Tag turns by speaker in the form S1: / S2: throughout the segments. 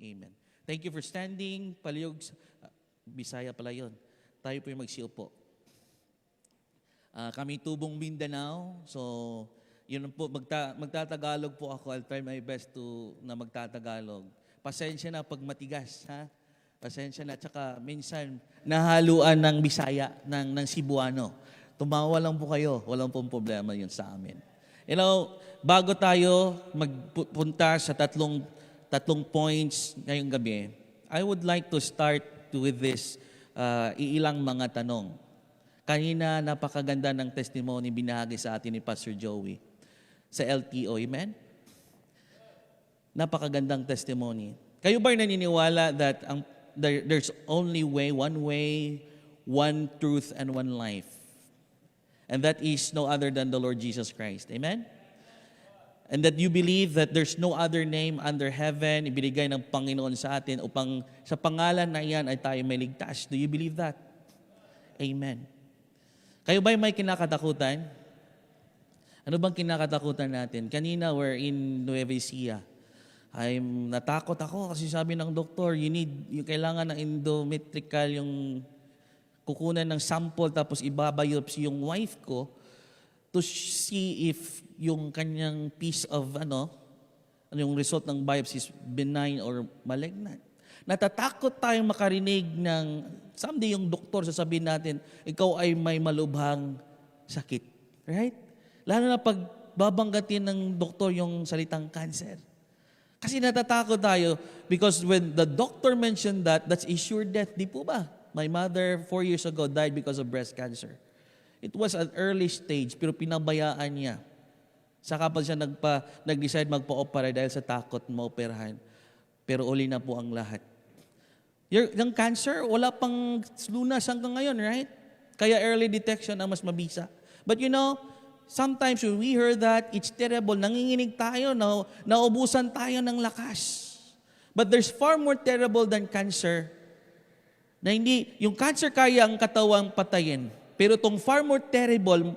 S1: Amen. Thank you for standing. Palihog, Bisaya pala yun. Tayo po yung magsiupo. Kami tubong Mindanao. So, yun po, magtatagalog po ako. I'll try my best na magtatagalog. Pasensya na pag matigas, ha? Pasensya na. Tsaka minsan, nahaluan ng Bisaya, ng Cebuano. Tumawa lang po kayo. Walang pong problema yun sa amin. You know, bago tayo magpunta sa tatlong points ngayong gabi, I would like to start with this iilang mga tanong. Kanina, napakaganda ng testimony binahagi sa atin ni Pastor Joey sa LTO. Amen? Napakagandang testimony. Kayo ba'y naniniwala that there's only one way, one truth, and one life? And that is no other than the Lord Jesus Christ. Amen? And that you believe that there's no other name under heaven ibinigay ng Panginoon sa atin upang sa pangalan na iyan ay tayo may ligtas. Do you believe that? Amen. Kayo ba'y may kinakatakutan? Ano bang kinakatakutan natin? Kanina we're in Nueva Ecija. Natakot ako kasi sabi ng doktor, yung kailangan ng endometrial, yung kukunan ng sample tapos ibabiopsy yung wife ko to see if yung kanyang piece of yung result ng biopsy is benign or malignant. Natatakot tayong makarinig ng someday yung doktor sasabihin natin, ikaw ay may malubhang sakit. Right? Lalo na pag babanggatin ng doktor yung salitang cancer. Kasi natatakot tayo because when the doctor mentioned that's a sure death. Di po ba? My mother 4 years ago died because of breast cancer. It was an early stage pero pinabayaan niya. Saka pa siya nag-decide magpa-opera dahil sa takot maoperahan. Pero uli na po ang lahat. Yung cancer, wala pang lunas hanggang ngayon, right? Kaya early detection ang mas mabisa. But you know, sometimes when we hear that, it's terrible. Nanginginig tayo, naubusan tayo ng lakas. But there's far more terrible than cancer. Na hindi, yung cancer kaya ang katawang patayin. Pero itong far more terrible,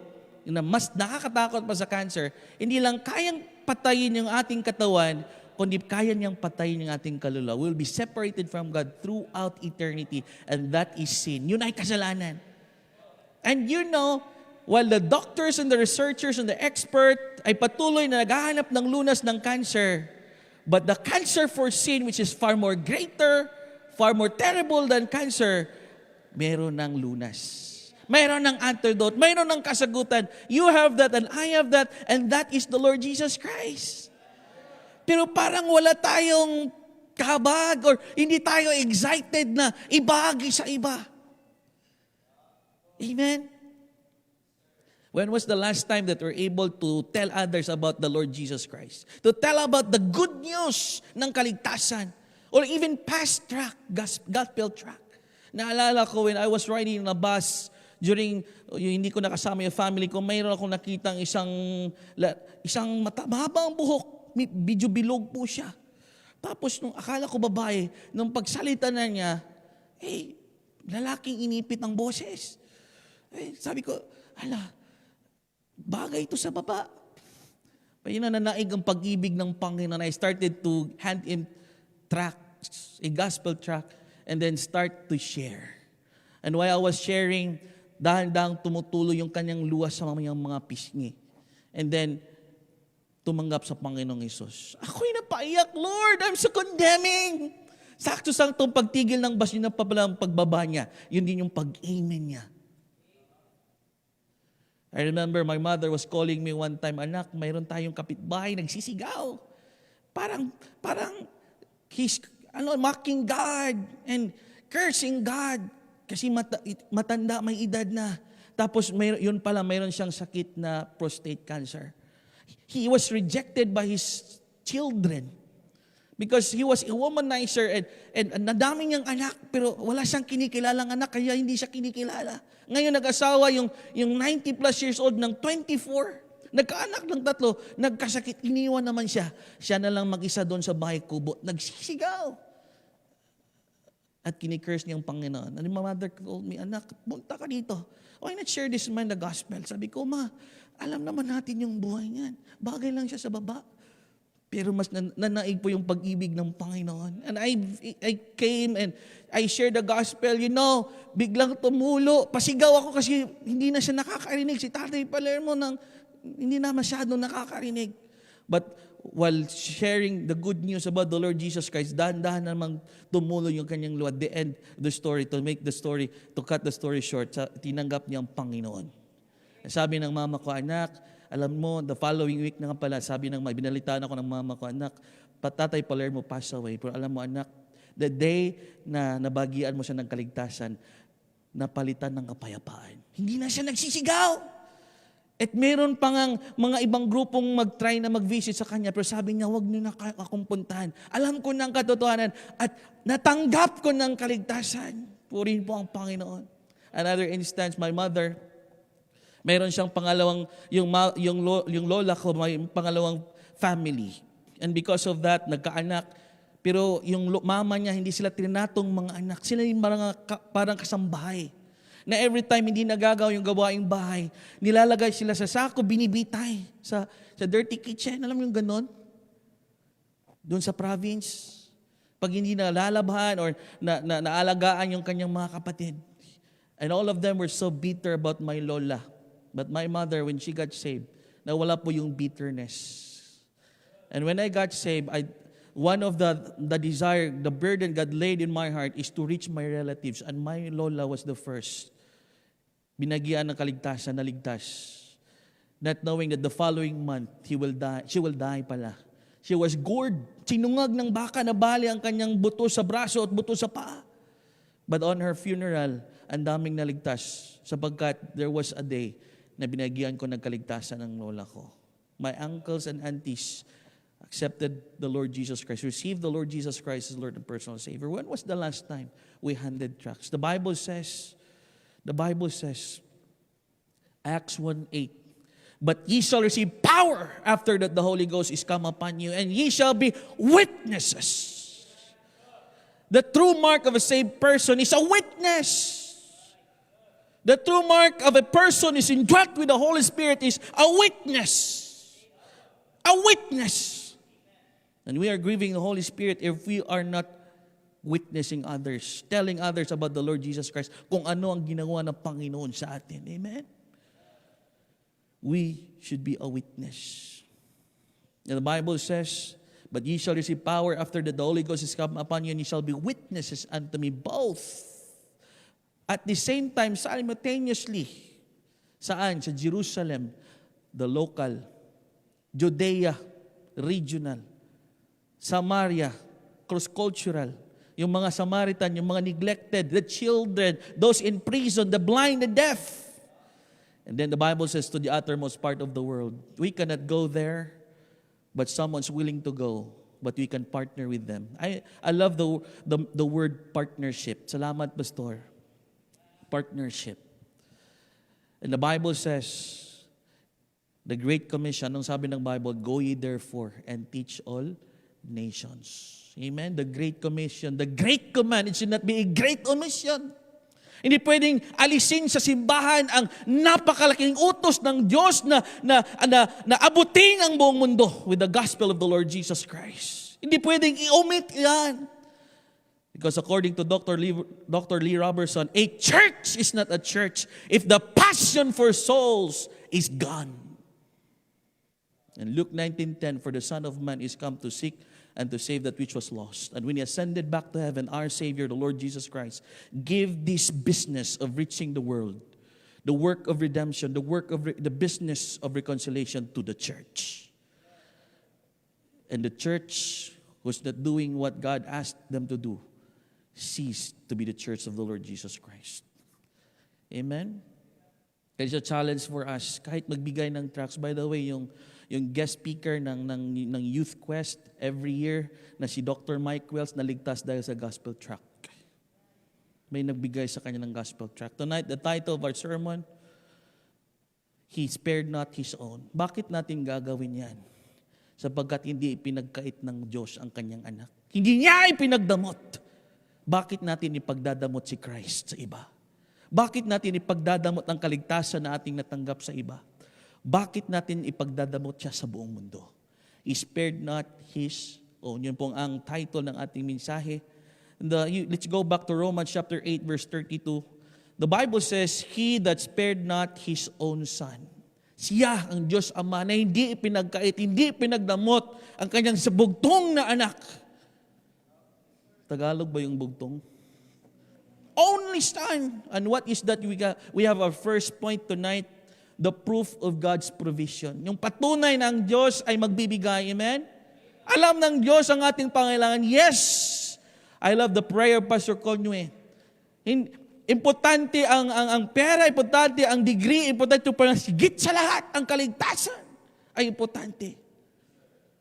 S1: na mas nakakatakot pa sa cancer, hindi lang kayang patayin yung ating katawan, kundi kaya niyang patayin yung ating kaluluwa. We'll be separated from God throughout eternity. And that is sin. Yun ay kasalanan. And you know, while the doctors and the researchers and the expert ay patuloy na naghahanap ng lunas ng cancer, but the cancer for sin, which is far more greater, far more terrible than cancer, meron ng lunas. Mayroon ng antidote, mayroon ng kasagutan. You have that and I have that, and that is the Lord Jesus Christ. Pero parang wala tayong kabag or hindi tayo excited na ibahagi sa iba. Amen? When was the last time that we're able to tell others about the Lord Jesus Christ? To tell about the good news ng kaligtasan or even past track, gospel track. Naalala ko when I was riding in a bus, during, hindi ko nakasama yung family ko, mayroon akong nakitang isang mahabang buhok, medyo bilog po siya. Tapos nung akala ko babae, nung pagsalita na niya, lalaking inipit ng boses. Sabi ko, bagay ito sa baba. Yun na nanaig ang pag-ibig ng Panginoon. I started to hand him tracts, a gospel tract, and then start to share. And while I was sharing, dahan-dahang tumutulo yung kanyang luwas sa mga pisngi. And then, tumanggap sa Panginoong Hesus. Ako'y napaiyak, Lord, I'm so condemning. Sakto-saktong pagtigil ng bus, yun na pa pala ang pagbaba niya. Yun din yung pag-amen niya. I remember my mother was calling me one time, anak, mayroon tayong kapitbahay, nagsisigaw. Parang, he's mocking God and cursing God. Kasi matanda, may edad na. Tapos yun pala, mayroon siyang sakit na prostate cancer. He was rejected by his children because he was a womanizer and nadami niyang anak pero wala siyang kinikilalang anak kaya hindi siya kinikilala. Ngayon nag-asawa yung 90 plus years old ng 24. Nagkaanak ng 3, nagkasakit, iniwan naman siya. Siya na lang mag-isa doon sa bahay kubo, nagsisigaw. At kini-curse niyang Panginoon. And my mother told me, anak, punta ka dito. Why not share this man the gospel? Sabi ko, ma, alam naman natin yung buhay niyan. Bagay lang siya sa baba. Pero mas nanaig po yung pag-ibig ng Panginoon. And I came and I shared the gospel, biglang tumulo. Pasigaw ako kasi hindi na siya nakakarinig. Si Tatay Palermo hindi na masyadong nakakarinig. But while sharing the good news about the Lord Jesus Christ, dahan-dahan namang tumulo yung kanyang luha. At the end of the story, to cut the story short, tinanggap niya ang Panginoon. Sabi ng mama ko, anak, alam mo, the following week na nga pala, sabi binalitaan ako ng mama ko, anak, Tatay Palermo passed away. Pero alam mo, anak, the day na nabagian mo siya ng kaligtasan, napalitan ng kapayapaan. Hindi na siya nagsisigaw. At meron pa ngang mga ibang grupong mag-try na mag-visit sa kanya, pero sabi niya, huwag niyo na akong puntahan. Alam ko ng katotohanan at natanggap ko ng kaligtasan. Purihin po ang Panginoon. Another instance, my mother, mayroon siyang pangalawang, yung lola ko, may pangalawang family. And because of that, nagkaanak. Pero yung mama niya, hindi sila trinatong mga anak. Sila yung parang kasambahay. Na every time hindi nagagawa yung gawaing bahay, nilalagay sila sa sako, binibitay sa dirty kitchen. Alam mo yung ganon? Doon sa province. Pag hindi nalalabhan or naalagaan yung kanyang mga kapatid. And all of them were so bitter about my lola. But my mother, when she got saved, nawala po yung bitterness. And when I got saved, one of the desire, the burden God laid in my heart is to reach my relatives. And my lola was the first. Binagyan ng kaligtasan, naligtas. Not knowing that the following month, she will die pala. She was gored. Sinungag ng baka na bali ang kanyang buto sa braso at buto sa paa. But on her funeral, ang daming naligtas sapagkat there was a day na binagyan ko ng kaligtasan ng lola ko. My uncles and aunties accepted the Lord Jesus Christ, received the Lord Jesus Christ as Lord and personal Savior. When was the last time we handed tracts? The Bible says, Acts 1:8, but ye shall receive power after that the Holy Ghost is come upon you, and ye shall be witnesses. The true mark of a saved person is a witness. The true mark of a person is indwelt with the Holy Spirit is a witness. A witness. And we are grieving the Holy Spirit if we are not witnessing others, telling others about the Lord Jesus Christ, kung ano ang ginawa ng Panginoon sa atin. Amen? We should be a witness. And the Bible says, but ye shall receive power after that the Holy Ghost is come upon you, and ye shall be witnesses unto me both. At the same time, simultaneously, saan? Sa Jerusalem, the local, Judea, regional, Samaria, cross-cultural, yung mga Samaritan, yung mga neglected, the children, those in prison, the blind, the deaf. And then the Bible says to the uttermost part of the world, we cannot go there, but someone's willing to go, but we can partner with them. I love the word partnership. Salamat, Pastor. Partnership. And the Bible says, the Great Commission, anong sabi ng Bible? Go ye therefore and teach all nations. Amen? The Great Commission, the Great Command, it should not be a Great Omission. Hindi pwedeng alisin sa simbahan ang napakalaking utos ng Diyos na abutin ang buong mundo with the gospel of the Lord Jesus Christ. Hindi pwedeng i-omit yan. Because according to Dr. Lee Robertson, a church is not a church if the passion for souls is gone. And Luke 19:10, for the Son of Man is come to seek and to save that which was lost. And when he ascended back to heaven, our Savior, the Lord Jesus Christ, gave this business of reaching the world, the work of redemption, the business of reconciliation to the church. And the church was not doing what God asked them to do, ceased to be the church of the Lord Jesus Christ. Amen? It's a challenge for us, kahit magbigay ng tracts. By the way, yung guest speaker ng Youth Quest every year na si Dr. Mike Wells naligtas dahil sa gospel tract. May nagbigay sa kanya ng gospel tract. Tonight, the title of our sermon, He spared not His own. Bakit natin gagawin yan? Sapagkat hindi ipinagkait ng Diyos ang kanyang anak. Hindi niya ipinagdamot. Bakit natin ipagdadamot si Christ sa iba? Bakit natin ipagdadamot ang kaligtasan na ating natanggap sa iba? Bakit natin ipagdadamot siya sa buong mundo? He spared not His own. Yun pong ang title ng ating mensahe. Let's go back to Romans chapter 8, verse 32. The Bible says, He that spared not His own Son. Siya ang Diyos Ama na hindi ipinagkait, hindi pinagdamot ang kanyang sabugtong na anak. Tagalog ba yung bugtong? Only Son. And what is that? We have our first point tonight, the proof of God's provision. Yung patunay ng Diyos ay magbibigay. Amen? Alam ng Diyos ang ating pangailangan. Yes! I love the prayer of Pastor Conway. Importante ang pera, importante ang degree, importante yung sigit sa lahat, ang kaligtasan ay importante.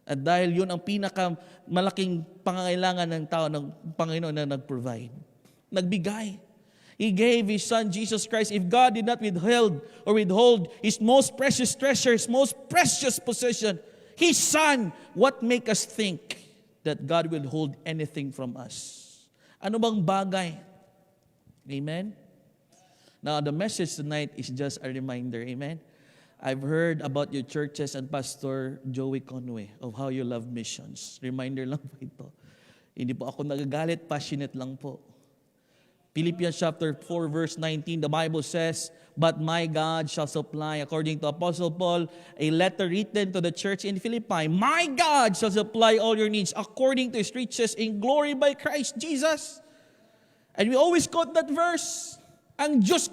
S1: At dahil yun ang pinakamalaking pangangailangan ng tao, ng Panginoon na nag-provide. Nagbigay. He gave His Son, Jesus Christ. If God did not withhold His most precious treasure, His most precious possession, His Son, what make us think that God will hold anything from us? Ano bang bagay? Amen? Now, the message tonight is just a reminder. Amen? I've heard about your churches and Pastor Joey Conway of how you love missions. Reminder lang po ito. Hindi po ako nagagalit, passionate lang po. Philippians chapter 4, verse 19, the Bible says, But my God shall supply, according to Apostle Paul, a letter written to the church in Philippi, My God shall supply all your needs according to His riches in glory by Christ Jesus. And we always quote that verse. Ang Diyos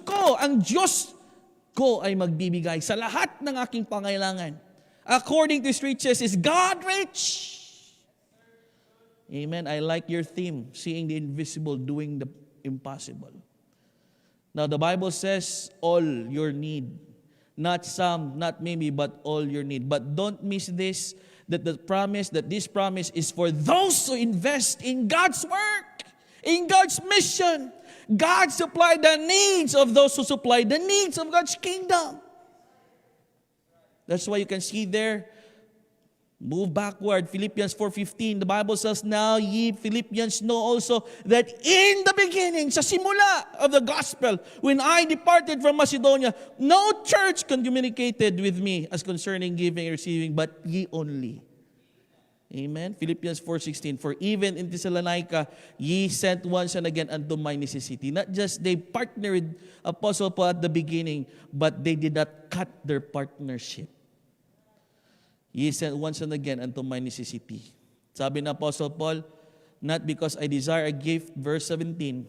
S1: ko ay magbibigay sa lahat ng aking pangailangan. According to His riches, is God rich? Amen. I like your theme, seeing the invisible, doing the impossible. Now, the Bible says, all your need. Not some, not maybe, but all your need. But don't miss this, that this promise is for those who invest in God's work. In God's mission, God supplied the needs of those who supply the needs of God's kingdom. That's why you can see there, move backward, Philippians 4:15, the Bible says, Now ye Philippians know also that in the beginning, sa simula of the gospel, when I departed from Macedonia, no church communicated with me as concerning giving and receiving, but ye only. Amen. Philippians 4:16, For even in Thessalonica, ye sent once and again unto my necessity. Not just they partnered with Apostle Paul at the beginning, but they did not cut their partnership. Ye sent once and again unto my necessity. Sabi na Apostle Paul, Not because I desire a gift, verse 17,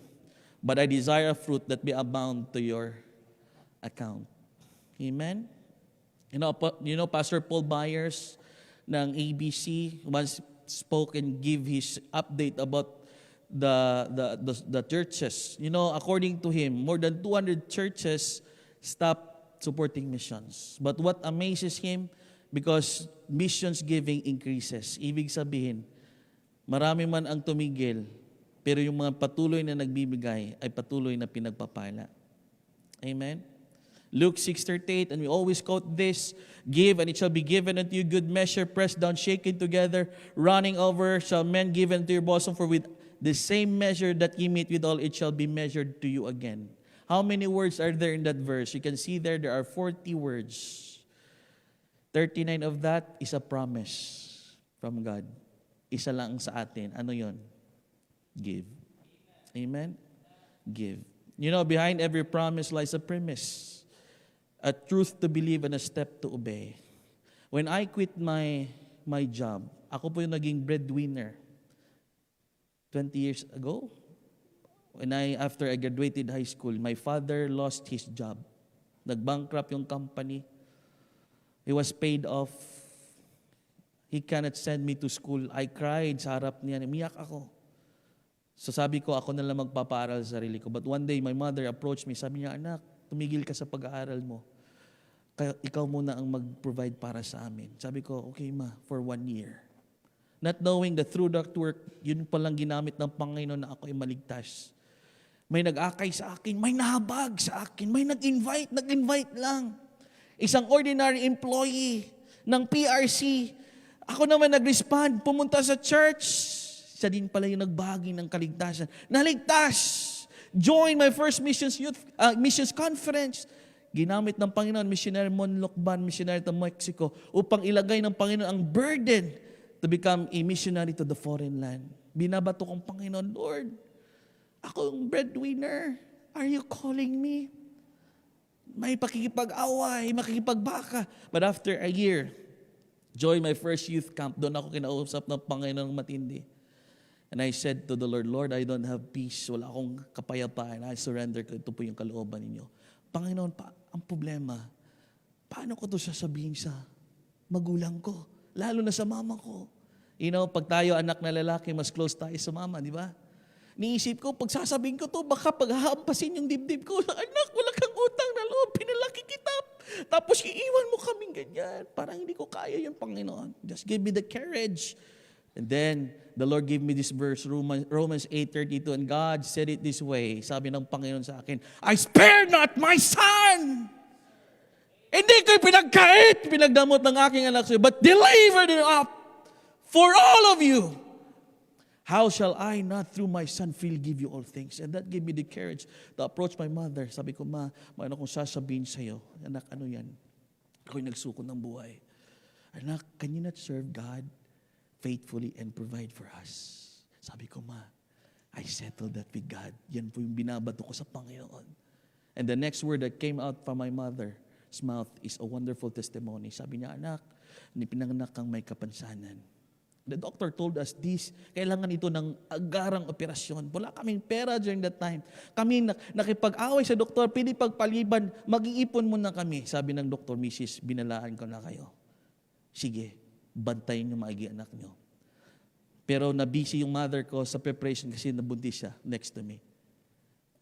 S1: but I desire a fruit that be abound to your account. Amen. You know Pastor Paul Byers ng ABC once spoke and give his update about the churches. You know, according to him, more than 200 churches stopped supporting missions. But what amazes him, because missions giving increases. Ibig sabihin, marami man ang tumigil, pero yung mga patuloy na nagbibigay ay patuloy na pinagpapala. Amen? Luke 6:38, and we always quote this, Give, and it shall be given unto you, good measure, pressed down, shaken together, running over, shall men give unto your bosom, for with the same measure that ye meet withal, it shall be measured to you again. How many words are there in that verse? You can see there are 40 words. 39 of that is a promise from God. Isa lang sa atin. Ano yon? Give. Amen? Give. You know, behind every promise lies a premise. A truth to believe and a step to obey. When I quit my job, ako po yung naging breadwinner 20 years ago. After I graduated high school, my father lost his job. Nag-bankrupt yung company. He was paid off. He cannot send me to school. I cried sa harap niya. Umiyak ako. So sabi ko, ako na lang magpapaaral sa sarili ko. But one day, my mother approached me. Sabi niya, anak, tumigil ka sa pag-aaral mo. Kaya ikaw muna ang mag-provide para sa amin. Sabi ko, okay ma, for 1 year. Not knowing that through that work, yun palang ginamit ng Panginoon na ako ay maligtas. May nag-akay sa akin, may nahabag sa akin, may nag-invite lang. Isang ordinary employee ng PRC. Ako naman nag-respond, pumunta sa church. Siya din pala yung nagbahagi ng kaligtasan. Naligtas! Join my first missions conference. ginamit ng Panginoon, missionary Mon Locban, missionary to Mexico, upang ilagay ng Panginoon ang burden to become a missionary to the foreign land. Binabato kong Panginoon, Lord, ako yung breadwinner. Are you calling me? May pakikipag-away, makikipagbaka. But after a year, join my first youth camp, doon ako kinausap ng Panginoon matindi. And I said to the Lord, Lord, I don't have peace. Wala akong kapayapaan. I surrender ko. Ito po yung kalooban ninyo. Panginoon, ang problema, paano ko ito sasabihin sa magulang ko? Lalo na sa mama ko. You know, pag tayo anak na lalaki, mas close tayo sa mama, di ba? Niisip ko, pag sasabihin ko to, baka paghahampasin yung dibdib ko, anak, wala kang utang na loob, pinalaki kita. Tapos iiwan mo kaming ganyan. Parang hindi ko kaya yung Panginoon. Just give me the courage. And then, the Lord gave me this verse, Romans 8:32, and God said it this way. Sabi ng Panginoon sa akin, I spare not my son! Hindi ko'y pinagkait, pinagdamot ng aking anak sa'yo, but delivered him up for all of you. How shall I not through my son freely give you all things? And that gave me the courage to approach my mother. Sabi ko, Ma, ano kong sasabihin sa'yo? Anak, ano yan? Ako'y nagsuko ng buhay. Anak, can you not serve God faithfully and provide for us? Sabi ko, Ma, I settled that with God. Yan po yung binabato ko sa Panginoon. And the next word that came out from my mother's mouth is a wonderful testimony. Sabi niya, anak, pinanganak kang may kapansanan. The doctor told us this, kailangan ito ng agarang operasyon. Wala kaming pera during that time. Kami nakipag-away sa doktor, pinipagpaliban, mag-iipon muna kami. Sabi ng doktor, Mrs., binalaan ko na kayo. Sige, bantayin niyo maigi anak niyo. Pero na-busy yung mother ko sa preparation kasi nabuntis siya next to me.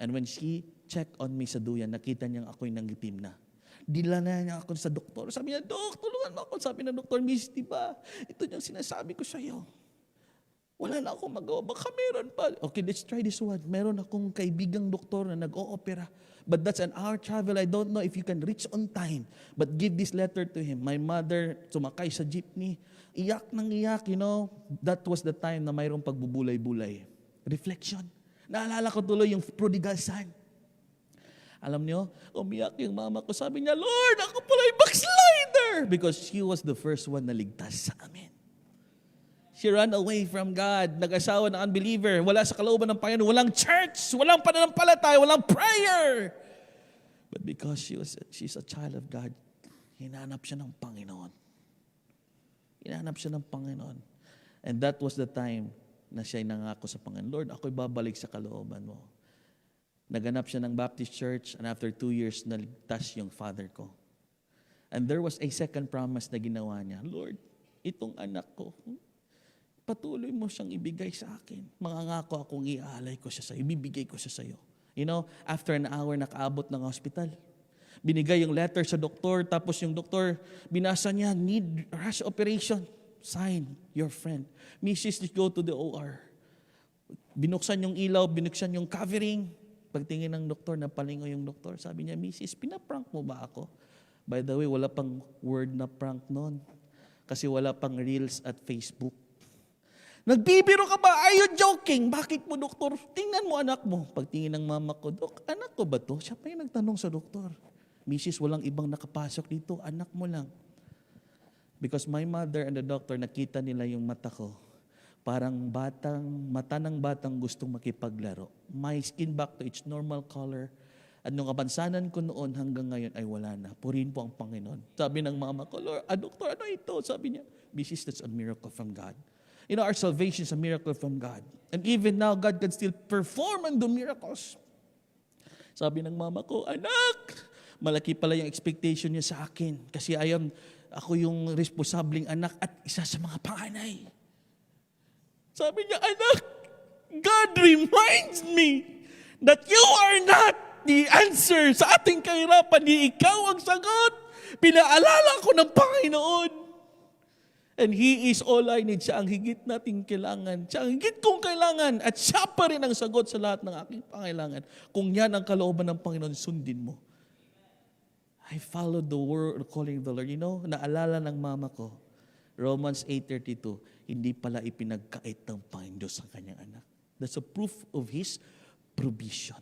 S1: And when she checked on me sa duyan, nakita niya ako'y nangitim na. Dila na niya ako sa doktor. Sabi niya, Dok, tulungan mo ako. Sabi ng doktor, Miss, di ba? Ito yung sinasabi ko sa iyo. Wala na akong magawa. Baka meron pa. Okay, let's try this one. Meron akong kaibigang doktor na nag-o-opera. But that's an hour travel. I don't know if you can reach on time. But give this letter to him. My mother, sumakay sa jeepney. Iyak nang iyak, you know. That was the time na mayroong pagbubulay-bulay. Reflection. Naalala ko tuloy yung prodigal son. Alam niyo, umiyak yung mama ko. Sabi niya, Lord, ako pala'y backslider! Because she was the first one na ligtas sa amin. She ran away from God. Nag-asawa ng unbeliever. Wala sa kalooban ng Panginoon. Walang church. Walang pananampalataya. Walang prayer. But because she's a child of God, hinanap siya ng Panginoon. Hinanap siya ng Panginoon. And that was the time na siya'y nangako sa Panginoon, Lord, ako'y babalik sa kalooban mo. Naganap siya ng Baptist Church, and after 2 years, naligtas yung father ko. And there was a second promise na ginawa niya, Lord, itong anak ko, patuloy mo siyang ibigay sa akin. Mangangako akong iaalay ko siya sa iyo, ibibigay ko siya sa iyo. You know, after an hour, nakaabot ng hospital. Binigay yung letter sa doktor, tapos yung doktor, binasa niya, need rush operation. Sign, your friend. Mrs., let's go to the OR. Binuksan yung ilaw, binuksan yung covering. Pagtingin ng doktor, napalingo yung doktor. Sabi niya, Mrs., pinaprank mo ba ako? By the way, wala pang word na prank noon. Kasi wala pang reels at Facebook. Nagbibiro ka ba? Are you joking? Bakit mo, doktor? Tingnan mo anak mo. Pagtingin ng mama ko, Dok, anak ko ba to? Siya pa yung nagtanong sa doktor. Mrs., walang ibang nakapasok dito. Anak mo lang. Because my mother and the doctor, nakita nila yung mata ko. Parang mata ng batang gustong makipaglaro. My skin back to its normal color. At nung kapansanan ko noon hanggang ngayon ay wala na. Purihin po ang Panginoon. Sabi ng mama ko, Lord, doktor, ano ito? Sabi niya, Mrs., that's a miracle from God. You know, our salvation is a miracle from God. And even now, God can still perform and do miracles. Sabi ng mama ko, anak, malaki pala yung expectation niya sa akin. Kasi ako yung responsabling anak at isa sa mga panganay. Sabi niya, anak, God reminds me that you are not the answer sa ating kahirapan. Di ikaw ang sagot. Pinaalala ko ng Panginoon. And He is all I need. Siya ang higit nating kailangan. Siya ang higit kong kailangan. At siya pa rin ang sagot sa lahat ng aking pangailangan. Kung yan ang kalooban ng Panginoon, sundin mo. I followed the word calling of the Lord. You know, naalala ng mama ko, Romans 8:32, hindi pala ipinagkait ng Panginoon Diyos ang kanyang anak. That's a proof of His provision.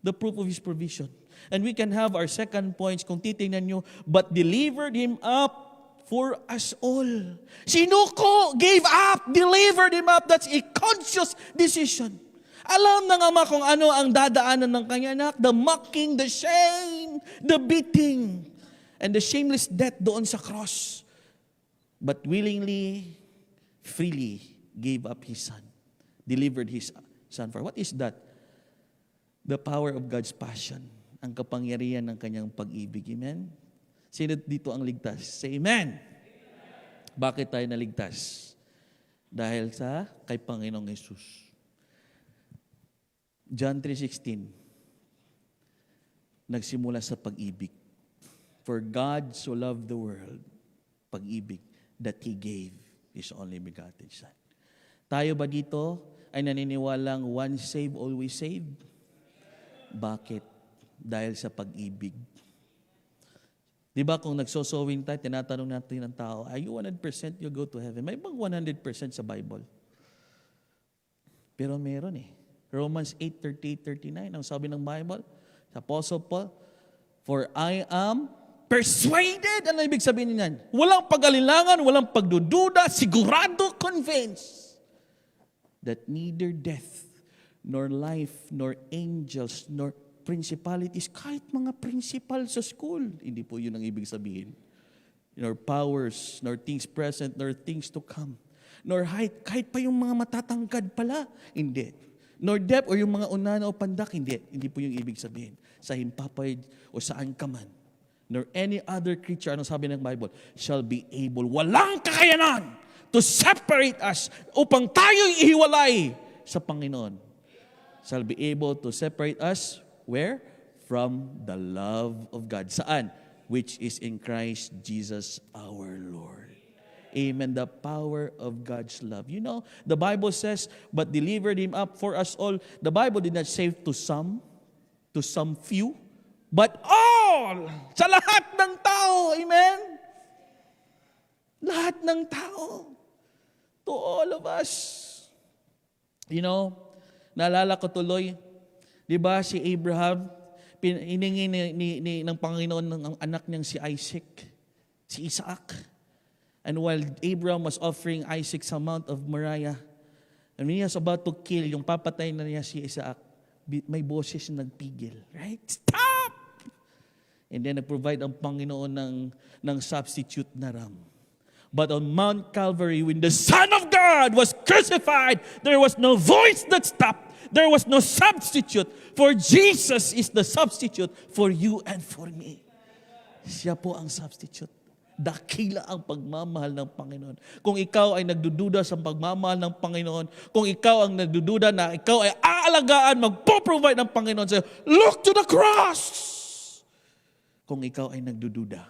S1: The proof of His provision. And we can have our second points kung titingnan nyo, but delivered Him up for us all. Sinuko, gave up, delivered Him up. That's a conscious decision. Alam ng Ama kung ano ang dadaanan ng kanyang anak, the mocking, the shame, the beating, and the shameless death doon sa cross. But willingly, freely gave up His Son. Delivered His Son for. What is that? The power of God's passion. Ang kapangyarihan ng kanyang pag-ibig. Amen? Sino dito ang ligtas? Say amen. Bakit tayo naligtas? Dahil sa kay Panginoong Jesus. John 3:16. Nagsimula sa pag-ibig. For God so loved the world, pag-ibig, that He gave His only begotten Son. Tayo ba dito ay naniniwalang once saved, always saved? Bakit? Dahil sa pag-ibig. Di ba kung nagsosowing tayo, tinatanong natin ng tao, are you 100% you go to heaven? May bang 100% sa Bible? Pero meron eh. Romans 8:38-39, ang sabi ng Bible, sa Apostle Paul, for I am persuaded. Ano ibig sabihin niyan? Walang pag-alilangan, walang pagdududa, sigurado, convinced, that neither death, nor life, nor angels, nor principalities, kahit mga principal sa school. Hindi po yun ang ibig sabihin. Nor powers, nor things present, nor things to come. Nor height, kahit pa yung mga matatangkad pala. Hindi. Nor depth, o yung mga unana o pandak. Hindi. Hindi po yung ibig sabihin. Sa himpapay o saan ka man. Nor any other creature, ano sabi ng Bible, shall be able, walang kakayanan to separate us upang tayo'y ihiwalay sa Panginoon. Shall be able to separate us where? From the love of God. Saan? Which is in Christ Jesus our Lord. Amen. The power of God's love. You know, the Bible says, but delivered Him up for us all. The Bible did not save to some few, but all. Sa lahat ng tao. Amen. Lahat ng tao. To all of us. You know, naalala ko tuloy, di ba si Abraham, hiningi ng Panginoon ng anak niyang si Isaac, si Isaac. And while Abraham was offering Isaac sa Mount of Moriah, and when he was about to kill, yung papatay na niya si Isaac, may boses na nagpigil. Right? Stop! And then nag-provide ang Panginoon ng substitute na ram. But on Mount Calvary, when the Son of God was crucified, there was no voice that stopped. There was no substitute, for Jesus is the substitute for you and for me. Siya po ang substitute. Dakila ang pagmamahal ng Panginoon. Kung ikaw ay nagdududa sa pagmamahal ng Panginoon, kung ikaw ang nagdududa na ikaw ay aalagaan, magpo-provide ng Panginoon sa'yo, look to the cross! Kung ikaw ay nagdududa,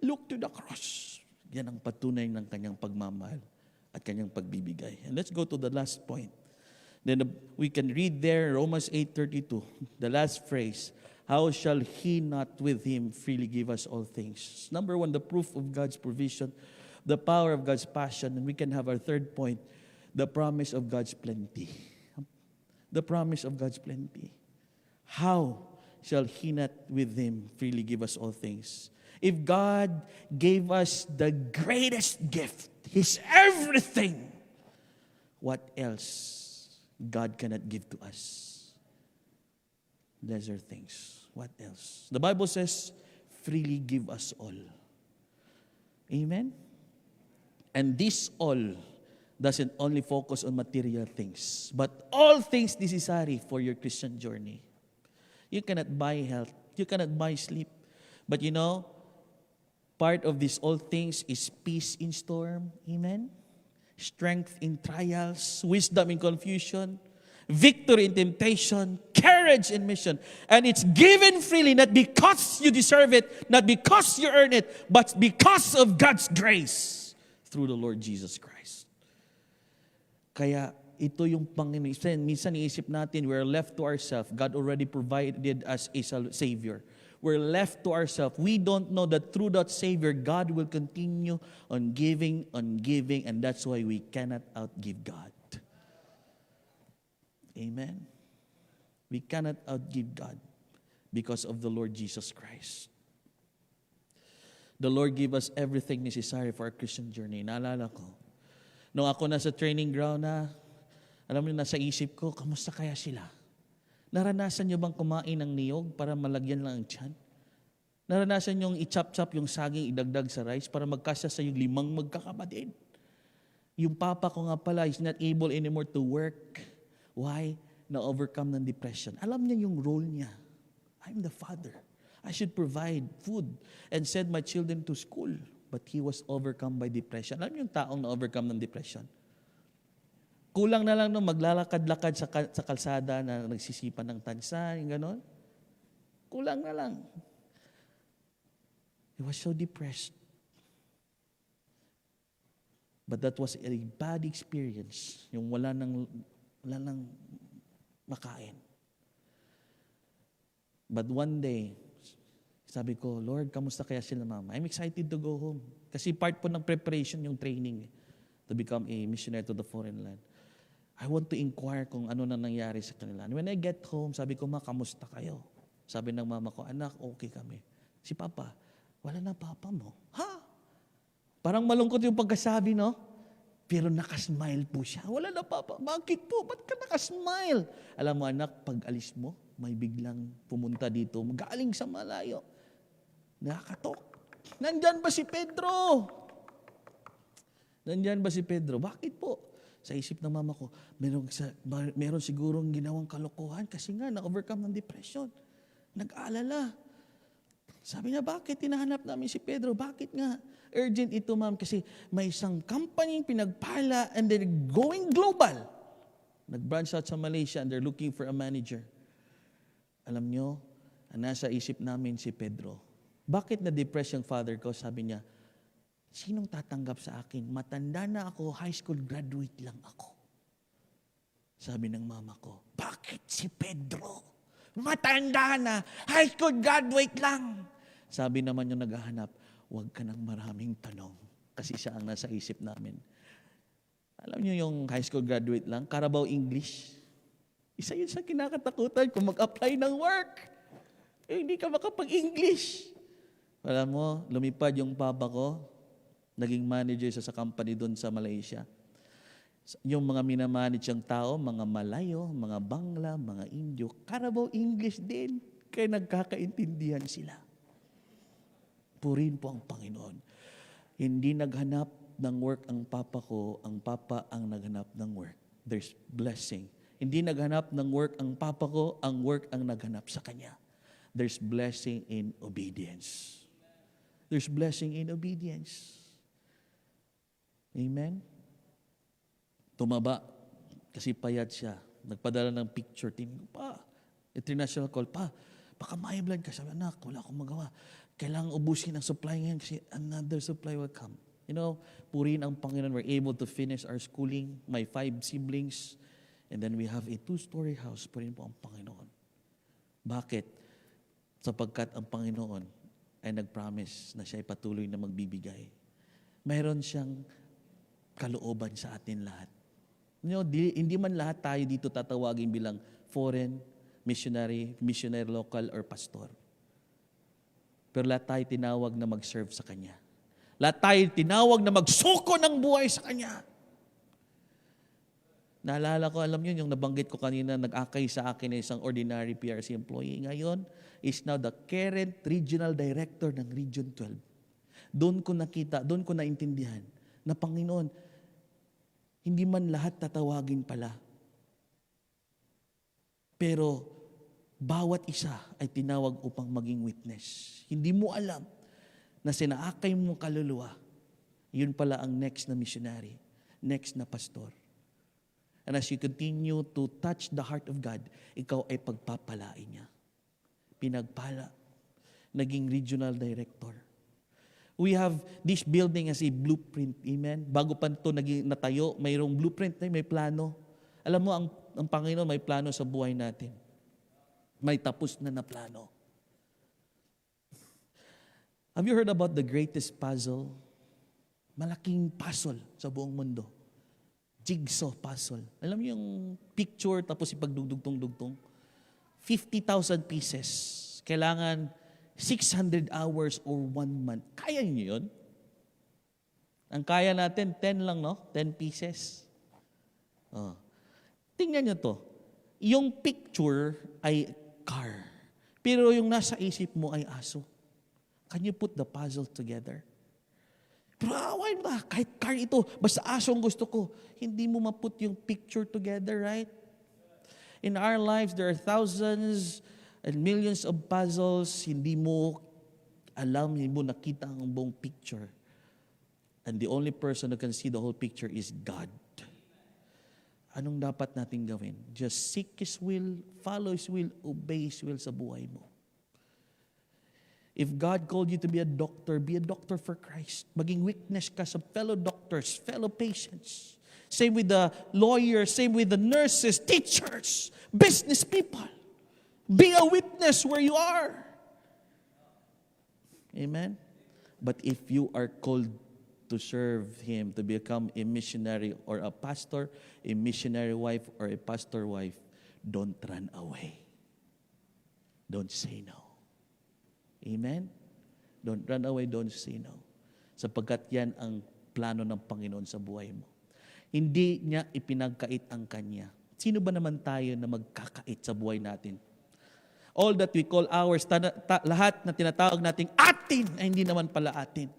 S1: look to the cross. Yan ang patunay ng kanyang pagmamahal at kanyang pagbibigay. And let's go to the last point. Then we can read there, Romans 8:32, the last phrase, how shall He not with Him freely give us all things? Number one, the proof of God's provision, the power of God's passion, and we can have our third point, the promise of God's plenty. The promise of God's plenty. How shall He not with Him freely give us all things? If God gave us the greatest gift, His everything, what else God cannot give to us? Lesser things. What else? The Bible says, freely give us all. Amen? And this all doesn't only focus on material things, but all things necessary for your Christian journey. You cannot buy health. You cannot buy sleep. But you know, part of these all things is peace in storm. Amen? Strength in trials, wisdom in confusion, victory in temptation, courage in mission. And it's given freely, not because you deserve it, not because you earn it, but because of God's grace through the Lord Jesus Christ. Kaya ito yung Panginoon. Minsan iisip natin, we're left to ourselves. God already provided us a Savior. We're left to ourselves. We don't know that through that Savior, God will continue on giving, and that's why we cannot outgive God. Amen? We cannot outgive God because of the Lord Jesus Christ. The Lord gave us everything necessary for our Christian journey. Naalala ko, nung ako nasa training ground na, alam mo, nasa isip ko, kamusta kaya sila? Naranasan nyo bang kumain ng niyog para malagyan lang ang tiyan? Naranasan nyo i-chop-chop yung saging, idagdag sa rice para magkasya sa yung 5 magkakapatid? Yung papa ko nga pala is not able anymore to work. Why? Na-overcome ng depression. Alam niya yung role niya. I'm the father. I should provide food and send my children to school. But he was overcome by depression. Alam niyo yung taong na-overcome ng depression? Kulang na lang nung maglalakad-lakad sa kalsada na nagsisipan ng tansa, yung ganon. Kulang na lang. He was so depressed. But that was a bad experience. Yung wala nang makain. But one day, sabi ko, Lord, kamusta kaya sila mama? I'm excited to go home. Kasi part po ng preparation yung training to become a missionary to the foreign land. I want to inquire kung ano na nangyari sa kanila. And when I get home, sabi ko, ma, kamusta kayo? Sabi ng mama ko, anak, okay kami. Si Papa, wala na papa mo. Ha? Parang malungkot yung pagkasabi, no? Pero nakasmile po siya. Wala na papa. Bakit po? Ba't ka nakasmile? Alam mo anak, pag alis mo, may biglang pumunta dito, galing sa malayo. Nakatok. Nandyan ba si Pedro? Nandyan ba si Pedro? Bakit po? Sa isip ng mama ko, meron sigurong ginawang kalokohan kasi nga na-overcome ng depression. Nag-aalala. Sabi niya, bakit tinahanap namin si Pedro? Bakit nga? Urgent ito, ma'am, kasi may isang company pinagpala and they're going global. Nag-branch out sa Malaysia and they're looking for a manager. Alam niyo, nasa isip namin si Pedro. Bakit na-depress yung father ko? Sabi niya, sinong tatanggap sa akin? Matanda na ako, high school graduate lang ako. Sabi ng mama ko, bakit si Pedro? Matanda na, high school graduate lang. Sabi naman yung naghahanap, huwag ka ng maraming tanong. Kasi siya ang nasa isip namin. Alam niyo yung high school graduate lang, Carabao English. Isa yun sa kinakatakutan kung mag-apply ng work. Hindi ka makapag-English. Alam mo, lumipad yung papa ko, naging manager sa company doon sa Malaysia. Yung mga minamanage yung tao, mga Malayo, mga Bangla, mga Indio, Carabao English din. Kaya nagkakaintindihan sila. Purihin po ang Panginoon. Hindi naghanap ng work ang papa ko, ang papa ang naghanap ng work. There's blessing. Hindi naghanap ng work ang papa ko, ang work ang naghanap sa kanya. There's blessing in obedience. There's blessing in obedience. Amen? Tumaba kasi payat siya. Nagpadala ng picture. Tingin ko, pa, international call, pa, baka may blood ka. Sabi, anak, wala akong magawa. Kailangan ubusin ang supply ngayon kasi another supply will come. You know, purihin ang Panginoon. We're able to finish our schooling. My 5 siblings. And then we have a 2-story house. Purihin po ang Panginoon. Bakit? Sapagkat ang Panginoon ay nag-promise na siya ay patuloy na magbibigay. Mayroon siyang kalooban sa atin lahat. You know, hindi man lahat tayo dito tatawagin bilang foreign, missionary local, or pastor. Pero lahat tayo tinawag na mag-serve sa Kanya. Lahat tayo tinawag na magsuko ng buhay sa Kanya. Naalala ko, alam niyo, yung nabanggit ko kanina, nag-akay sa akin na isang ordinary PRC employee. Ngayon, is now the current regional director ng Region 12. Doon ko nakita, doon ko naintindihan na Panginoon, hindi man lahat tatawagin pala. Pero, bawat isa ay tinawag upang maging witness. Hindi mo alam na sinaakay mo kaluluwa, yun pala ang next na missionary, next na pastor. And as you continue to touch the heart of God, ikaw ay pagpapalain niya. Pinagpala, naging regional director. We have this building as a blueprint, amen? Bago pa ito natayo, mayroong blueprint, may plano. Alam mo, ang Panginoon may plano sa buhay natin. May tapos na plano. Have you heard about the greatest puzzle? Malaking puzzle sa buong mundo. Jigsaw puzzle. Alam mo yung picture tapos ipagdugtong-dugtong? 50,000 pieces. Kailangan 600 hours or 1 month. Kaya niyo yun? Ang kaya natin, 10 lang, no? 10 pieces. Oh. Tingnan niyo to. Yung picture ay car. Pero yung nasa isip mo ay aso. Can you put the puzzle together? Pero why ba? Kahit car ito, basta aso ang gusto ko. Hindi mo maput yung picture together, right? In our lives, there are thousands and millions of puzzles. Hindi mo alam, hindi mo nakita ang buong picture. And the only person who can see the whole picture is God. Anong dapat natin gawin? Just seek His will, follow His will, obey His will sa buhay mo. If God called you to be a doctor for Christ. Maging witness ka sa fellow doctors, fellow patients. Same with the lawyers, same with the nurses, teachers, business people. Be a witness where you are. Amen? But if you are called to serve Him, to become a missionary or a pastor, a missionary wife or a pastor wife, don't run away. Don't say no. Amen? Don't run away, don't say no. Sapagkat yan ang plano ng Panginoon sa buhay mo. Hindi niya ipinagkait ang Kanya. Sino ba naman tayo na magkakait sa buhay natin? All that we call ours, lahat na tinatawag nating atin, ay hindi naman pala atin.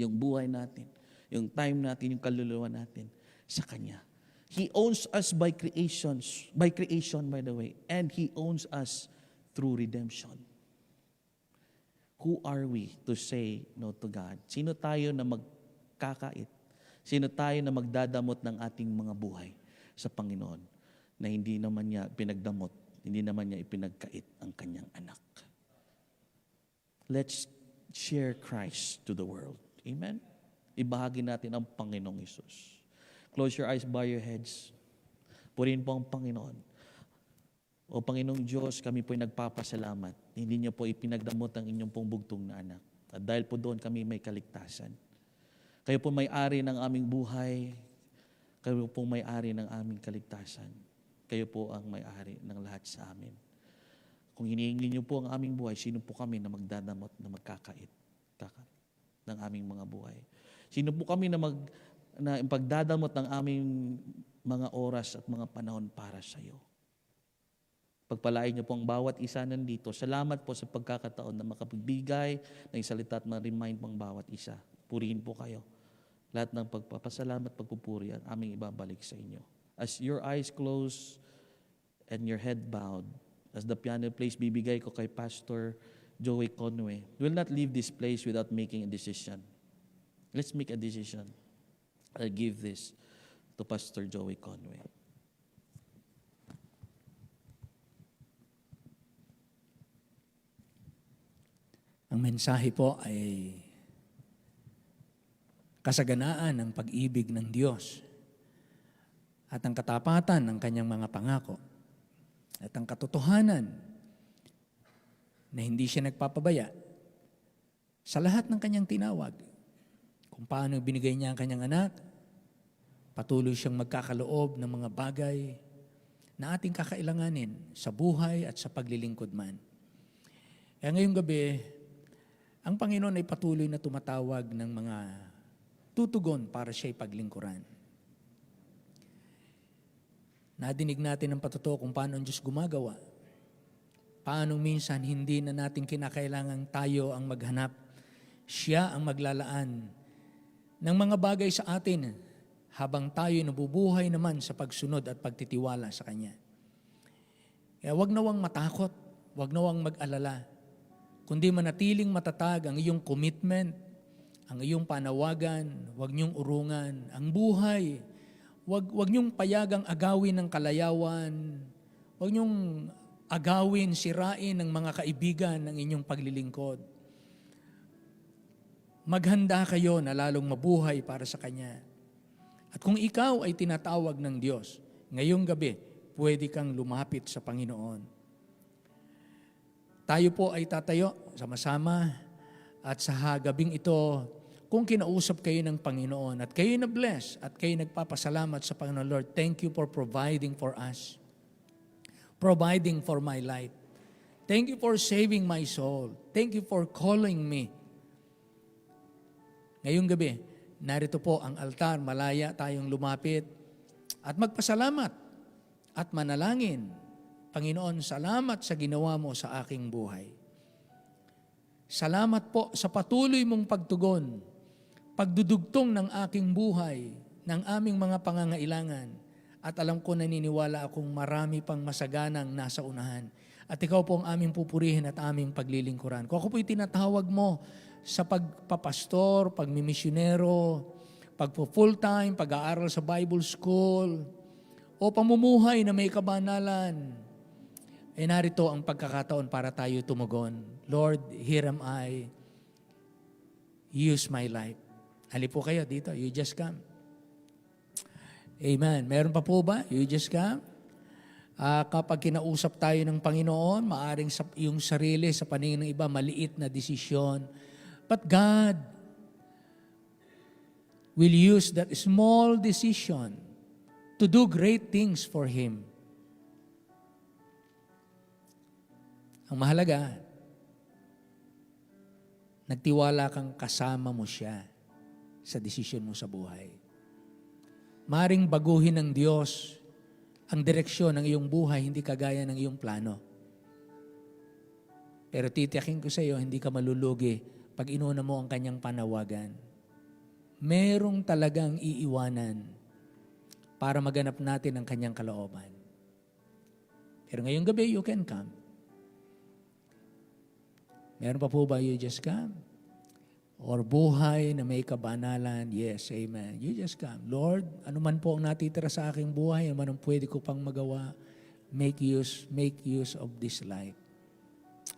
S1: Yung buhay natin, yung time natin, yung kaluluwa natin, sa Kanya. He owns us by creation, by the way, and He owns us through redemption. Who are we to say no to God? Sino tayo na magkakait? Sino tayo na magdadamot ng ating mga buhay sa Panginoon na hindi naman niya pinagdamot, hindi naman niya ipinagkait ang Kanyang anak? Let's share Christ to the world. Amen? Ibahagi natin ang Panginoong Hesus. Close your eyes, bow your heads. Purihin po ang Panginoon. O Panginoong Diyos, kami po'y nagpapasalamat. Hindi niyo po ipinagdamot ang inyong pong bugtong na anak. At dahil po doon kami may kaligtasan. Kayo po may-ari ng aming buhay. Kayo po may-ari ng aming kaligtasan. Kayo po ang may-ari ng lahat sa amin. Kung hinihingi niyo po ang aming buhay, sino po kami na magdadamot na magkakait ng aming mga buhay? Sino po kami na pagdadamot ng aming mga oras at mga panahon para sa iyo? Pagpalain niyo po ang bawat isa nandito. Salamat po sa pagkakataon na makapagbigay ng salita at ma-remind pang bawat isa. Purihin po kayo. Lahat ng pagpapasalamat, pagpupuri ang aming ibabalik sa inyo. As your eyes closed and your head bowed, as the piano plays, bibigay ko kay Pastor Joey Conway. We will not leave this place without making a decision. Let's make a decision. I'll give this to Pastor Joey Conway.
S2: Ang mensahe po ay kasaganaan ng pag-ibig ng Diyos at ang katapatan ng Kanyang mga pangako at ang katotohanan na hindi siya nagpapabaya sa lahat ng Kanyang tinawag. Kung paano binigay niya ang Kanyang anak, patuloy siyang magkakaloob ng mga bagay na ating kakailanganin sa buhay at sa paglilingkod man. Kaya ngayong gabi, ang Panginoon ay patuloy na tumatawag ng mga tutugon para siya'y paglingkuran. Nadinig natin ang patotoo kung paano ang Diyos gumagawa. Paano minsan hindi na natin kinakailangan tayo ang maghanap. Siya ang maglalaan ng mga bagay sa atin habang tayo nabubuhay naman sa pagsunod at pagtitiwala sa Kanya. Kaya wag nawang matakot, wag nawang mag-alala, kundi manatiling matatag ang iyong commitment, ang iyong panawagan, wag niyong urungan ang buhay. Wag niyong payagang agawin ng kalayawan. Wag niyong agawin, sirain ng mga kaibigan ng inyong paglilingkod. Maghanda kayo na lalong mabuhay para sa Kanya. At kung ikaw ay tinatawag ng Diyos, ngayong gabi, pwede kang lumapit sa Panginoon. Tayo po ay tatayo sama-sama at sa gabing ito, kung kinausap kayo ng Panginoon at kayo na-bless at kayo nagpapasalamat sa Panginoon, Lord, thank you for providing for us. providing for my life. Thank you for saving my soul. Thank you for calling me. Ngayong gabi, narito po ang altar, malaya tayong lumapit at magpasalamat at manalangin. Panginoon, salamat sa ginawa mo sa aking buhay. Salamat po sa patuloy mong pagtugon, pagdudugtong ng aking buhay, ng aming mga pangangailangan. At alam ko, naniniwala akong marami pang masaganang nasa unahan. At ikaw po ang aming pupurihin at aming paglilingkuran. Kung ako po'y tinatawag mo sa pagpapastor, pagmimisyonero, pagpo-full-time, pag-aaral sa Bible School, o pamumuhay na may kabanalan, narito ang pagkakataon para tayo tumugon. Lord, here am I. Use my life. Hali po kayo dito. You just come. Amen. Meron pa po ba? You just come. Kapag kinausap tayo ng Panginoon, maaring sa iyong sarili, sa paningin ng iba, maliit na desisyon. But God will use that small decision to do great things for Him. Ang mahalaga, nagtiwala kang kasama mo siya sa desisyon mo sa buhay. Maring baguhin ng Diyos ang direksyon ng iyong buhay, hindi kagaya ng iyong plano. Pero titiyakin ko sa iyo, hindi ka malulugi pag inuna mo ang kanyang panawagan. Merong talagang iiwanan para maganap natin ang kanyang kalooban. Pero ngayong gabi, you can come. Meron pa po ba you just come? Or buhay na may kabanalan? Yes, amen. You just come. Lord, ano man po ang natitira sa aking buhay, ano man ang pwede ko pang magawa, make use of this life.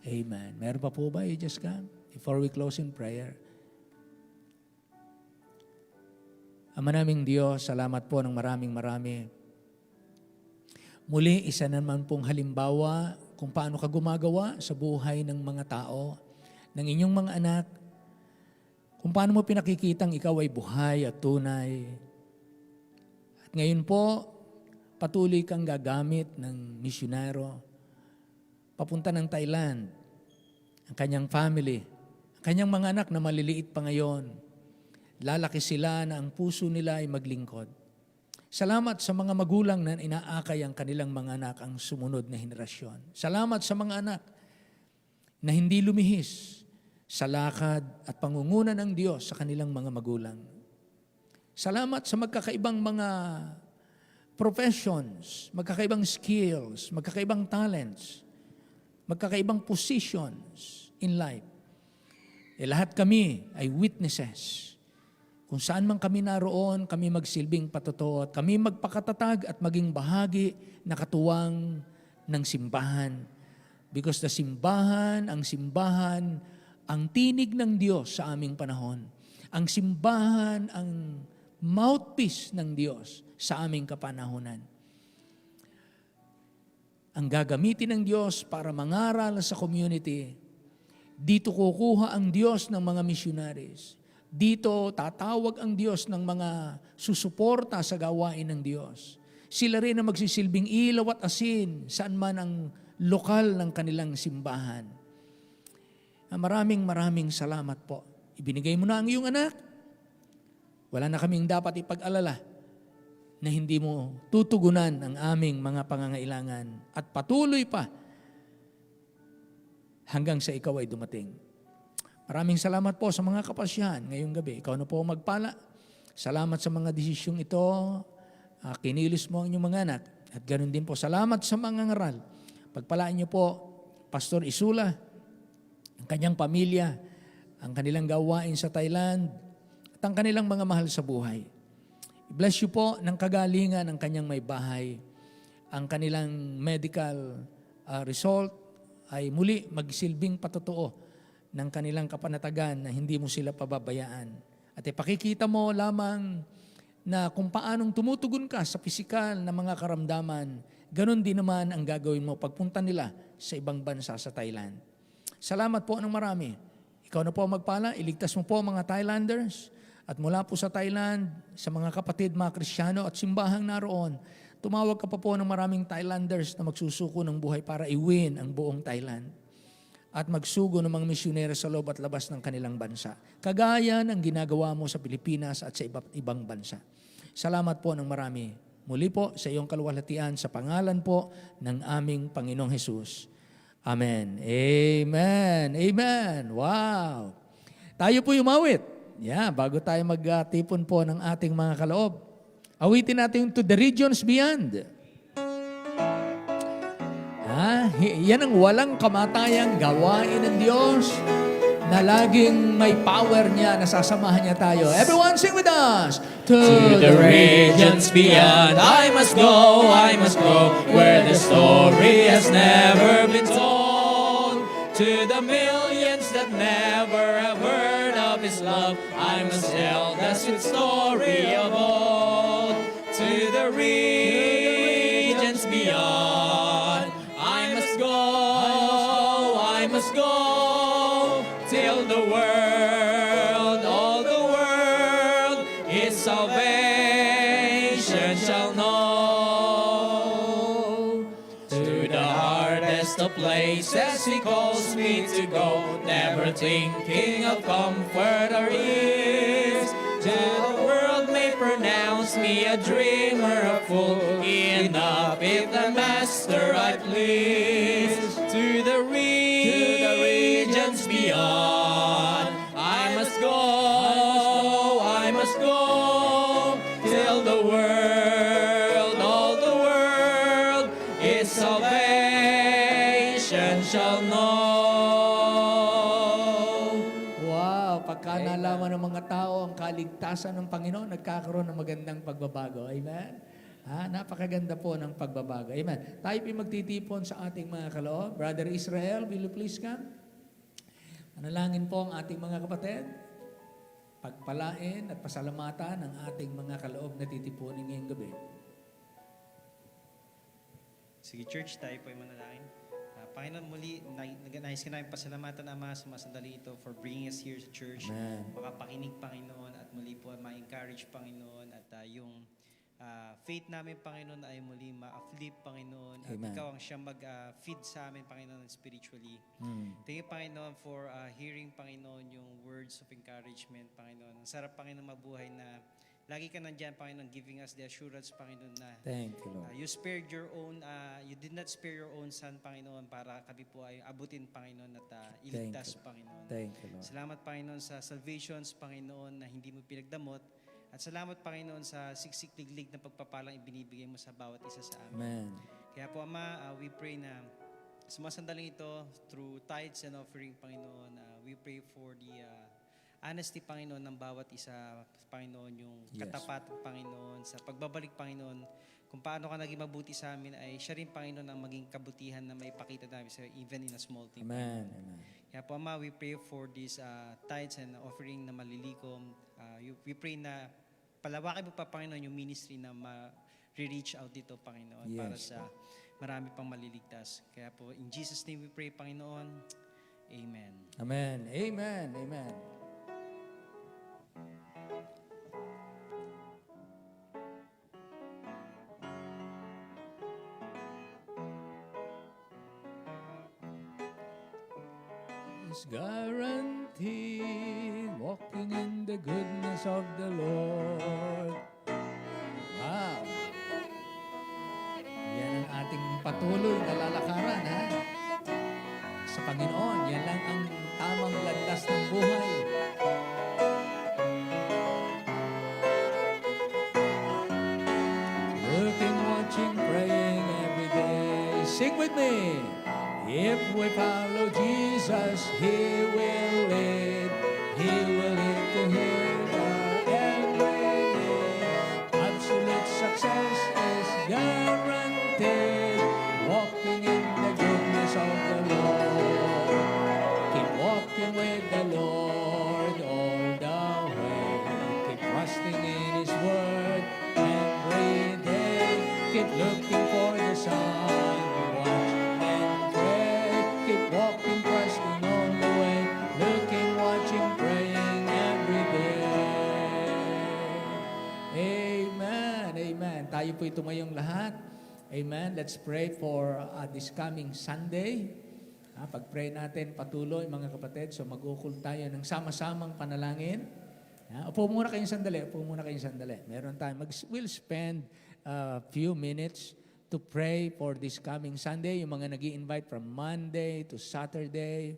S2: Amen. Meron pa po ba you just come? Before we close in prayer. Ama naming Diyos, salamat po ng maraming. Muli, isa naman pong halimbawa kung paano ka gumagawa sa buhay ng mga tao, ng inyong mga anak, kung paano mo pinakikitang ikaw ay buhay at tunay. At ngayon po, patuloy kang gagamit ng misyonero, papunta ng Thailand, ang kanyang family, ang kanyang mga anak na maliliit pa ngayon, lalaki sila na ang puso nila ay maglingkod. Salamat sa mga magulang na inaakay ang kanilang mga anak ang sumunod na henerasyon. Salamat sa mga anak na hindi lumihis sa lakad at pangunguna ng Diyos sa kanilang mga magulang. Salamat sa magkakaibang mga professions, magkakaibang skills, magkakaibang talents, magkakaibang positions in life. Lahat kami ay witnesses. Kung saan man kami naroon, kami magsilbing patotoo at kami magpakatatag at maging bahagi na katuwang ng simbahan. Because ang simbahan, ang tinig ng Diyos sa aming panahon. Ang simbahan, ang mouthpiece ng Diyos sa aming kapanahunan. Ang gagamitin ng Diyos para mangaral sa community. Dito kukuha ang Diyos ng mga missionaries. Dito tatawag ang Diyos ng mga susuporta sa gawain ng Diyos. Sila rin ang magsisilbing ilaw at asin saan man ang lokal ng kanilang simbahan. Maraming salamat po. Ibinigay mo na ang iyong anak. Wala na kaming dapat ipag-alala na hindi mo tutugunan ang aming mga pangangailangan at patuloy pa hanggang sa ikaw ay dumating. Maraming salamat po sa mga kapasyahan ngayong gabi. Ikaw na po magpala. Salamat sa mga desisyong ito. Kinilos mo ang inyong mga anak. At ganoon din po, salamat sa mga ngaral. Pagpalaan niyo po, Pastor Isula, ang kanyang pamilya, ang kanilang gawain sa Thailand, at ang kanilang mga mahal sa buhay. I-bless you po ng kagalingan ng kanyang may bahay. Ang kanilang medical result ay muli magsilbing patotoo ng kanilang kapanatagan na hindi mo sila pababayaan. At ipakikita mo lamang na kung paanong tumutugon ka sa pisikal na mga karamdaman, ganon din naman ang gagawin mo pagpunta nila sa ibang bansa sa Thailand. Salamat po ng marami. Ikaw na po magpala, iligtas mo po mga Thailanders at mula po sa Thailand, sa mga kapatid, mga Kristiyano at simbahang naroon, Tumawag ka pa po ng maraming Thailanders na magsusuko ng buhay para i-win ang buong Thailand at magsugo ng mga misyonero sa loob at labas ng kanilang bansa. Kagaya ng ginagawa mo sa Pilipinas at sa iba't ibang bansa. Salamat po ng marami. Muli po sa iyong kaluwalhatian sa pangalan po ng aming Panginoong Hesus. Amen. Amen. Amen. Wow. Tayo po umawit. Bago tayo magtipon po ng ating mga kaloob. Awitin natin To the Regions Beyond. Yan ang walang kamatayang gawain ng Diyos na laging may power niya, nasasamahan niya tayo. Everyone sing with us.
S3: To the regions beyond, I must go, where the story has never been told. To the millions that never have heard of His love, I must tell the sweet story of old. To the regions beyond, I must go, till the world, all the world, His salvation shall know. To the hardest of places He calls me to go, never thinking of comfort or ease. Till the world may pronounce me a dreamer, a fool, enough if the Master I please. To the regions beyond, I must go, till the world, all the world, His salvation shall know.
S2: Wow, pagka nalaman ng mga tao ang kaligtasan ng Panginoon, nagkakaroon ng magandang pagbabago. Amen? Napakaganda po ng pagbabago. Amen. Tayo po magtitipon sa ating mga kaloob. Brother Israel, will you please come? Manalangin po ang ating mga kapatid. Pagpalain at pasalamatan ang ating mga kaloob na titipunin ngayong gabi.
S4: Sige, church, tayo po ay manalangin. Panginoon, muli, nais ka namin pasalamatan, Ama, sa mga sandali ito for bringing us here sa church.
S2: Amen.
S4: Makapakinig, Panginoon, at muli po ma-encourage, Panginoon, at yung faith namin, Panginoon, ay muli ma-flip, Panginoon. At
S2: Amen.
S4: Ikaw ang siyang mag-feed sa amin, Panginoon, spiritually. Thank you, Panginoon, for hearing, Panginoon, yung words of encouragement, Panginoon. Ang sarap, Panginoon, mabuhay na lagi ka nandyan, Panginoon, giving us the assurance, Panginoon, na
S2: Thank you, Lord.
S4: you spared your own, you did not spare your own son, Panginoon, para kami po ay abutin, Panginoon, at iligtas, Panginoon.
S2: Thank you, Lord.
S4: Salamat, Panginoon, sa salvations, Panginoon, na hindi mo pinagdamot. At salamat, Panginoon, sa siksik-liglig na pagpapalang ibinibigay mo sa bawat isa sa amin.
S2: Amen.
S4: Kaya po, Ama, we pray na sa mga sandaling ito, through tithes and offering, Panginoon, we pray for the honesty, Panginoon, ng bawat isa, Panginoon, yung
S2: Yes.
S4: katapatan, Panginoon, sa pagbabalik, Panginoon, kung paano ka naging mabuti sa amin, ay siya rin, Panginoon, ang maging kabutihan na may pakita namin sa even in a small thing.
S2: Amen. Amen.
S4: Kaya po, Ama, we pray for these tithes and offering na malilikom. We pray na palawakin mo pa, Panginoon, yung ministry na ma-reach out dito, Panginoon,
S2: Yes.
S4: para sa marami pang maliligtas. Kaya po, in Jesus' name we pray, Panginoon. Amen.
S2: Amen. Amen. Amen. Is guaranteed walking in the goodness of the Lord. Wow. Yan ang ating patuloy na lalakaran, ha? Sa Panginoon, yan lang ang tamang landas ng buhay. Looking, watching, praying every day. Sing with me. If we follow Jesus, He will lead. He will lead to His every need. Absolute success is guaranteed. Walking in the goodness of the Lord. Keep walking with the Lord all the way. Keep trusting in His word every day. Keep looking for the sun. Watch and pray. Keep walking, trusting all the way. Looking, watching, praying tayo po tumayong lahat. Amen. Let's pray for this coming Sunday. Pag-pray natin patuloy mga kapatid. So mag-ukol tayo ng sama-samang panalangin. Upo muna kayong sandali. Meron tayo. We'll spend a few minutes to pray for this coming Sunday. Yung mga nag-i-invite from Monday to Saturday.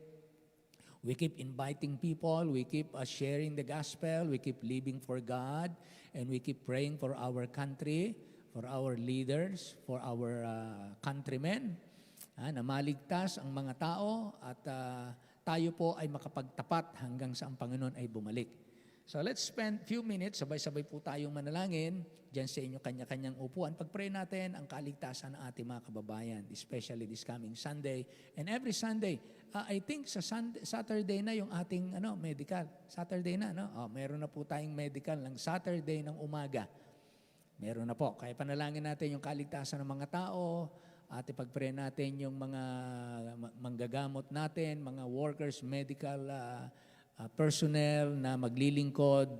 S2: We keep inviting people. We keep sharing the gospel. We keep living for God. And we keep praying for our country, for our leaders, for our countrymen. Na maligtas ang mga tao at tayo po ay makapagtapat hanggang sa ang Panginoon ay bumalik. So let's spend few minutes, sabay-sabay po tayong manalangin dyan sa inyo kanya-kanyang upuan. Pag-pray natin ang kaligtasan ng ating mga kababayan, especially this coming Sunday. And every Sunday, I think sa Saturday na yung ating medical. Saturday na, no? Meron na po tayong medical ng Saturday ng umaga. Meron na po. Kaya panalangin natin yung kaligtasan ng mga tao at ipag-pray natin yung mga manggagamot natin, mga workers, medical personnel na maglilingkod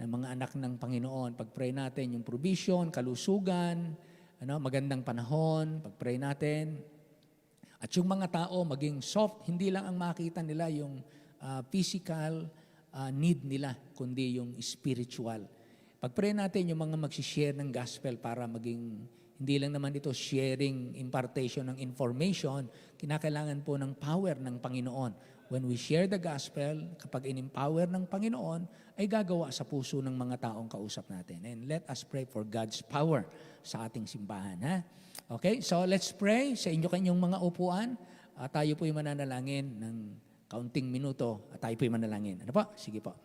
S2: ng mga anak ng Panginoon. Pag-pray natin yung provision, kalusugan, magandang panahon, pag-pray natin. At yung mga tao maging soft, hindi lang ang makita nila yung physical need nila, kundi yung spiritual. Pag-pray natin yung mga mag-share ng gospel para maging, hindi lang naman ito sharing, impartation ng information, kinakailangan po ng power ng Panginoon. When we share the gospel, kapag in-empower ng Panginoon, ay gagawa sa puso ng mga taong kausap natin. And let us pray for God's power sa ating simbahan. Ha? Okay, so let's pray sa inyo-kanyong mga upuan. Tayo po'y mananalangin ng kaunting minuto at tayo po'y manalangin. Ano po? Sige po.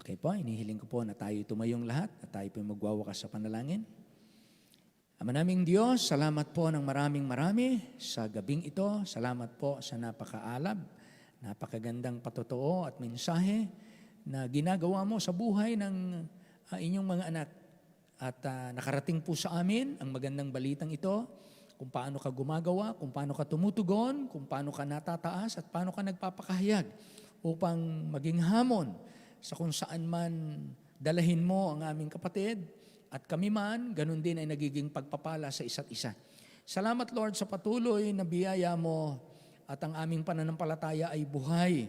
S2: Okay po, inihiling ko po na tayo tumayong lahat at tayo po magwawakas sa panalangin. Ama naming Diyos, salamat po ng marami sa gabing ito. Salamat po sa napakaalab, napakagandang patotoo at mensahe na ginagawa mo sa buhay ng inyong mga anak. At nakarating po sa amin ang magandang balitang ito, kung paano ka gumagawa, kung paano ka tumutugon, kung paano ka natataas at paano ka nagpapakahayag upang maging hamon sa kung saan man dalahin mo ang aming kapatid at kami man, ganun din ay nagiging pagpapala sa isa't isa. Salamat Lord sa patuloy na biyaya mo at ang aming pananampalataya ay buhay.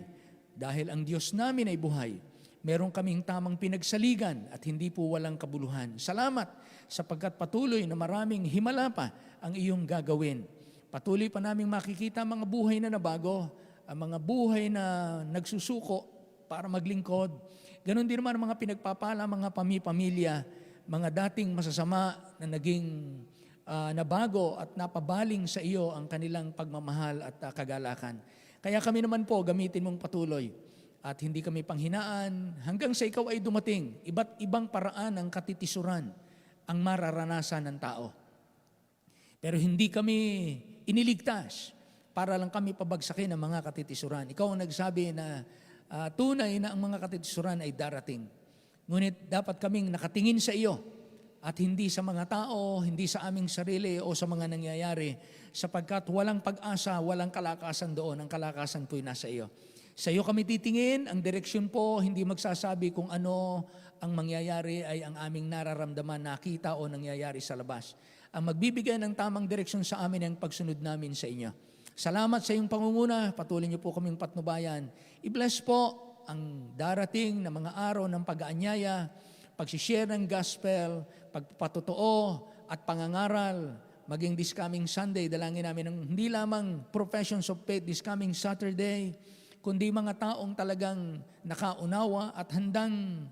S2: Dahil ang Diyos namin ay buhay, meron kaming tamang pinagsaligan at hindi po walang kabuluhan. Salamat sapagkat patuloy na maraming himala pa ang iyong gagawin. Patuloy pa naming makikita mga buhay na nabago, ang mga buhay na nagsusuko para maglingkod. Ganon din naman ang mga pinagpapala, mga pamilya, mga dating masasama na naging nabago at napabaling sa iyo ang kanilang pagmamahal at kagalakan. Kaya kami naman po, gamitin mong patuloy at hindi kami panghinaan hanggang sa ikaw ay dumating. Iba't ibang paraan ng katitisuran ang mararanasan ng tao. Pero hindi kami iniligtas para lang kami pabagsakin ng mga katitisuran. Ikaw ang nagsabi na tunay na ang mga katitisuran ay darating. Ngunit dapat kaming nakatingin sa iyo at hindi sa mga tao, hindi sa aming sarili o sa mga nangyayari, sapagkat walang pag-asa, walang kalakasan doon. Ang kalakasan po'y nasa iyo. Sa iyo kami titingin, ang direksyon po hindi magsasabi kung ano ang mangyayari ay ang aming nararamdaman, nakita o nangyayari sa labas. Ang magbibigay ng tamang direksyon sa amin ay ang pagsunod namin sa inyo. Salamat sa iyong pangunguna, patuloy niyo po kaming patnubayan. I-bless po ang darating na mga araw ng pag-aanyaya, pag-share ng gospel, pagpapatotoo at pangangaral, maging this coming Sunday, dalangin namin ng hindi lamang professions of faith this coming Saturday, kundi mga taong talagang nakaunawa at handang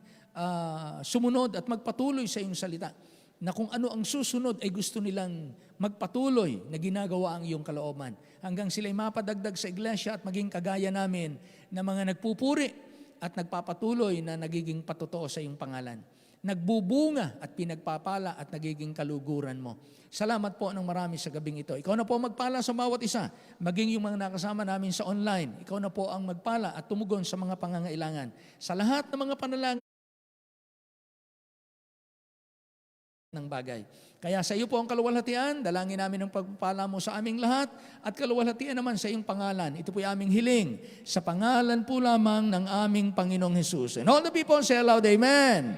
S2: sumunod at magpatuloy sa iyong salita, na kung ano ang susunod ay gusto nilang magpatuloy na ginagawa ang iyong kalooban. Hanggang sila'y mapadagdag sa iglesia at maging kagaya namin na mga nagpupuri at nagpapatuloy na nagiging patotoo sa iyong pangalan. Nagbubunga at pinagpapala at nagiging kaluguran mo. Salamat po ng marami sa gabing ito. Ikaw na po magpala sa bawat isa, maging yung mga nakasama namin sa online. Ikaw na po ang magpala at tumugon sa mga pangangailangan. Sa lahat ng mga panalangin ng bagay. Kaya sa iyo po ang kaluwalhatian, dalangin namin ang pagpapala mo sa aming lahat at kaluwalhatian naman sa iyong pangalan. Ito po yung aming hiling sa pangalan po lamang ng aming Panginoong Hesus. And all the people say aloud, Amen.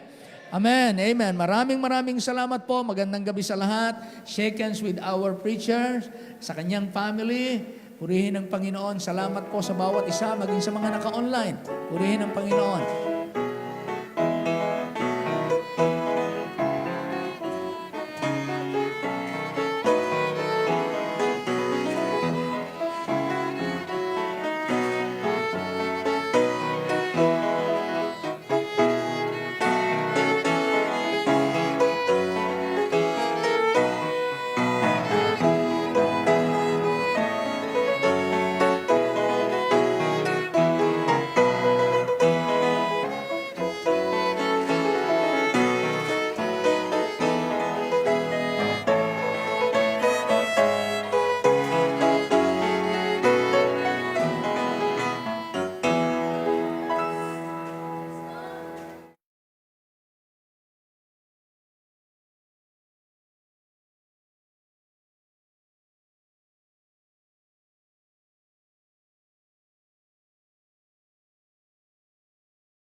S2: Amen. Amen. Maraming salamat po. Magandang gabi sa lahat. Shake hands with our preacher, sa kanyang family. Purihin ang Panginoon. Salamat po sa bawat isa, maging sa mga naka-online. Purihin ang Panginoon.